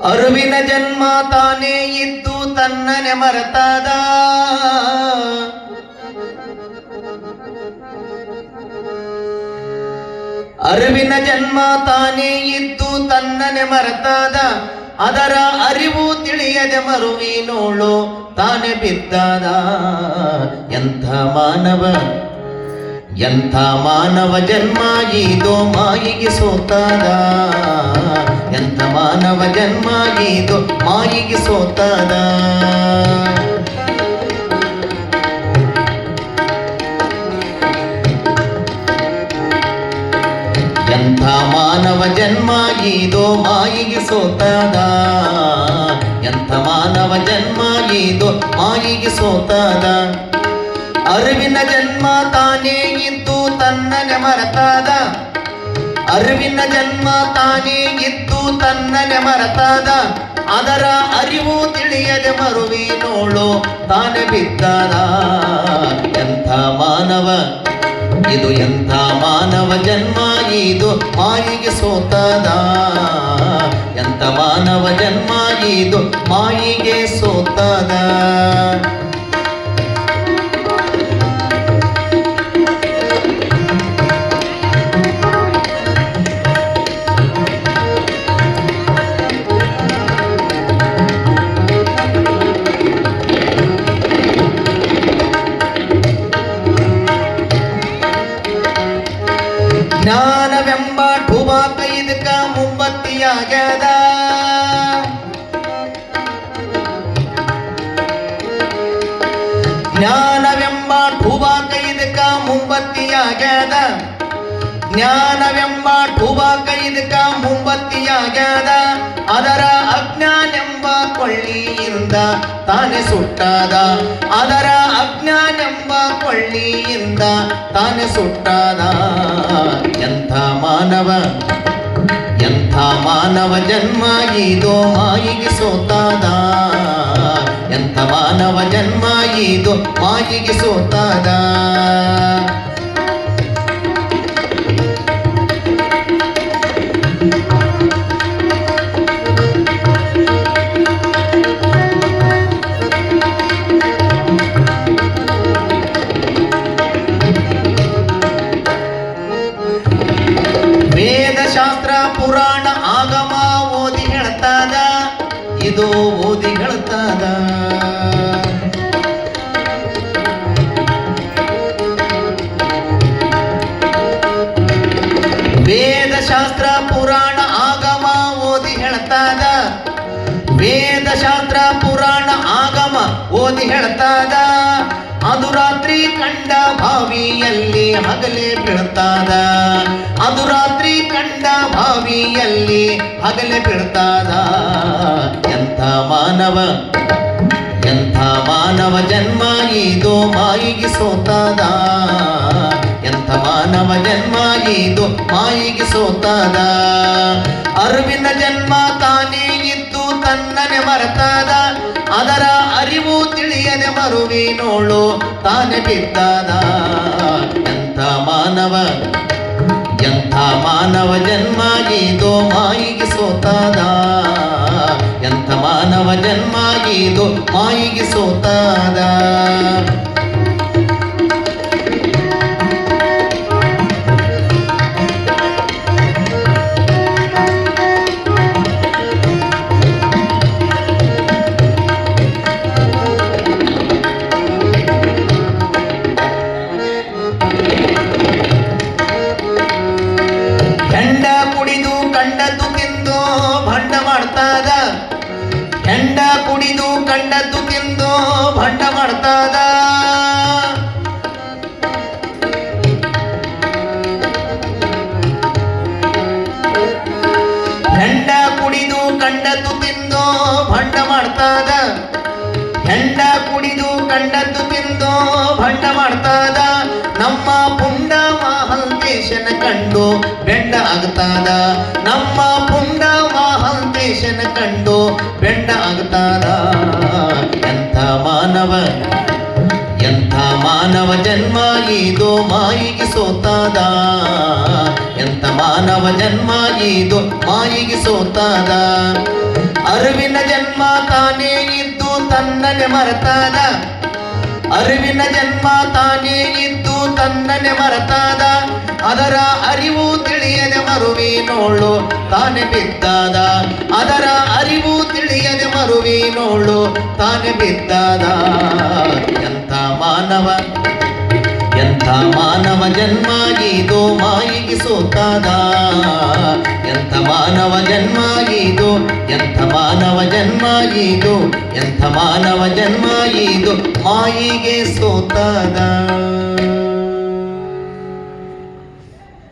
ಅರುವಿನ ಜನ್ಮ ತಾನೇ ಇದ್ದು ತನ್ನನೆ ಮರೆತಾದ. ಅರಿವಿನ ಜನ್ಮ ತಾನೇ ಇದ್ದು ತನ್ನನೆ ಮರೆತಾದ. ಅದರ ಅರಿವು ತಿಳಿಯದೆ ಮರುವಿನೋಳು ತಾನೇ ಬಿದ್ದಾದ. ಎಂಥ ಮಾನವ ಎಂಥ ಮಾನವ ಜನ್ಮ ಇದೋ ಮಾಯಿಗೆ ಸೋತಾದ. ಎಂಥ ಮಾನವ ಜನ್ಮ ಇದೋ ಮಾಯಿಗೆ ಸೋತಾದ. ಎಂಥ ಮಾನವ ಜನ್ಮ ಇದೋ ಮಾಯಿಗೆ ಸೋತಾದ. ಎಂಥ ಮಾನವ ಜನ್ಮ ಇದೋ ಮಾಯಿಗೆ ಸೋತಾದ. ಅರಿವಿನ ಜನ್ಮ ತಾನೇ ಇದ್ದು ತನ್ನನೆ ಮರೆತಾದ. ಅರಿವಿನ ಜನ್ಮ ತಾನೇ ಇದ್ದು ತನ್ನನೆ ಮರೆತಾದ. ಅದರ ಅರಿವು ತಿಳಿಯದೆ ಮರುವಿನೋಳು ತಾನೇ ಬಿದ್ದಾದ. ಎಂಥ ಮಾನವ ಇದು ಎಂಥ ಮಾನವ ಜನ್ಮ ಇದು ಮಾಯಿಗೆ ಸೋತಾದ. ಎಂಥ ಮಾನವ ಜನ್ಮ ಇದು ಮಾಯಿಗೆ ಸೋತಾದ. ಜ್ಞಾನವೆಂಬ ಠುಬಾಕ ಇದಕ್ಕ ಮುಂಬತ್ತಿಯಾಗ್ಯದ. ಜ್ಞಾನವೆಂಬ ಠುಬಾಕ ಇದಕ್ಕ ಮುಂಬತ್ತಿಯಾಗ್ಯದ. ಜ್ಞಾನವೆಂಬ ಠುಬಾಕ ಇದಕ್ಕ ಮುಂಬತ್ತಿಯಾಗ್ಯದ. ಅದರ ಅಜ್ಞಾನೆಂಬ ಕೊಳ್ಳಿಯಿಂದ ತಾನೇ ಸುಟ್ಟಾದ. ಅದರ ಅಜ್ಞಾನೆಂಬ ಕೊಳ್ಳಿಯಿಂದ ತಾನೇ ಸುಟ್ಟಾದ. ಎಂಥ ಮಾನವ ಎಂಥ ಮಾನವ ಜನ್ಮ ಇದೋ ಮಾಯಿಗೆ ಸೋತಾದ. ಎಂಥ ಮಾನವ ಜನ್ಮ ಇದೋ ಮಾಯಿಗೆ ಸೋತಾದ. ವೇದಶಾಸ್ತ್ರ ಪುರಾಣ ಆಗಮ ಓದಿ ಹೇಳ್ತಾದ. ಇದು ಓದಿ ಹೇಳ್ತಾದ. ವೇದಶಾಸ್ತ್ರ ಪುರಾಣ ಆಗಮ ಓದಿ ಹೇಳ್ತಾದ. ವೇದಶಾಸ್ತ್ರ ಪುರಾಣ ಆಗಮ ಓದಿ ಹೇಳ್ತಾದ. ಅದು ರಾತ್ರಿ ಕಂಡ ಬಾವಿಯಲ್ಲಿ ಹಗಲೇ ಬೀಳ್ತಾದ. ಅದು ರಾತ್ರಿ ಕಂಡ ಬಾವಿಯಲ್ಲಿ ಹಗಲೇ ಬೀಳ್ತಾದ. ಎಂಥ ಮಾನವ ಎಂಥ ಮಾನವ ಜನ್ಮ ಇದೋ ಮಾಯಿಗೆ ಸೋತಾದ. ಎಂಥ ಮಾನವ ಜನ್ಮ ಇದೋ ಮಾಯಿಗೆ ಸೋತಾದ. ಅರಿವಿನ ಜನ್ಮ ತಾನೇ ಇದ್ದು ತನ್ನನೆ ಮರೆತಾದ. ಅದರ ಅರಿವು ತಿಳಿಯದೆ ಮರುವಿನೋಳು ತಾನೇ ಬಿದ್ದಾದ. ಎಂಥ ಮಾನವ ಎಂಥ ಮಾನವ ಜನ್ಮ ಇದೋ ಮಾಯಿಗೆ ಸೋತಾದ. ಎಂಥ ಮಾನವ ಜನ್ಮ ಇದೋ ಮಾಯಿಗೆ ಸೋತಾದ. ಹೆಂಡ ಕುಡಿದು ಕಂಡದ್ದು ತಿಂದು ಭಂಡ ಮಾಡ್ತಾದ. ಹೆಂಡ ಕುಡಿದು ಕಂಡದ್ದು ತಿಂದು ಭಂಡ ಮಾಡ್ತಾದ. ಹೆಂಡ ಕುಡಿದು ಕಂಡದ್ದು ತಿಂದು ಭಂಡ ಮಾಡ್ತಾದ. ಹೆಂಡ ಕುಡಿದು ಕಂಡದ್ದು ತಿಂದು ಭಂಡ ಮಾಡ್ತಾದ. ನಮ್ಮ ಪುಂಡ ಮಹಾಂತೇಶನ ಕಂಡು ಬೆಂಡ ಆಗ್ತಾದ. ನಮ್ಮ ಪುಂಡ ಮಹಾಂತೇಶನ ಕಂಡು ಬೆಂಡ ಆಗ್ತಾದ. ಎಂಥ ಮಾನವ ಎಂಥ ಮಾನವ ಜನ್ಮ ಇದೋ ಮಾಯಿಗೆ ಸೋತಾದ. ಎಂಥ ಮಾನವ ಜನ್ಮ ಇದೋ ಮಾಯಿಗೆ ಸೋತಾದ. ಅರಿವಿನ ಜನ್ಮ ತಾನೇ ಇದ್ದು ತನ್ನನೆ ಮರೆತಾದ, ಅರಿವಿನ ಜನ್ಮ ತಾನೇ ಇದ್ದು ತನ್ನನೆ ಮರೆತಾದ, ಅದರ ಅರಿವು ತಿಳಿಯದೆ ಮರುವಿನೋಳು ತಾನೆ ಬಿದ್ದಾದ, ಅದರ ಅರಿವು ತಿಳಿಯದೆ ಮರುವಿನೋಳು ತಾನೆ ಬಿದ್ದಾದ. ಎಂಥ ಮಾನವ ಎಂಥ ಮಾನವ ಜನ್ಮ ಇದು ಮಾಯಿಗೆ ಸೋತಾದ, ಎಂಥ ಮಾನವ ಜನ್ಮ ಇದು, ಎಂಥ ಮಾನವ ಜನ್ಮ ಇದು, ಎಂಥ ಮಾನವ ಜನ್ಮ ಇದು ಮಾಯಿಗೆ ಸೋತಾದ.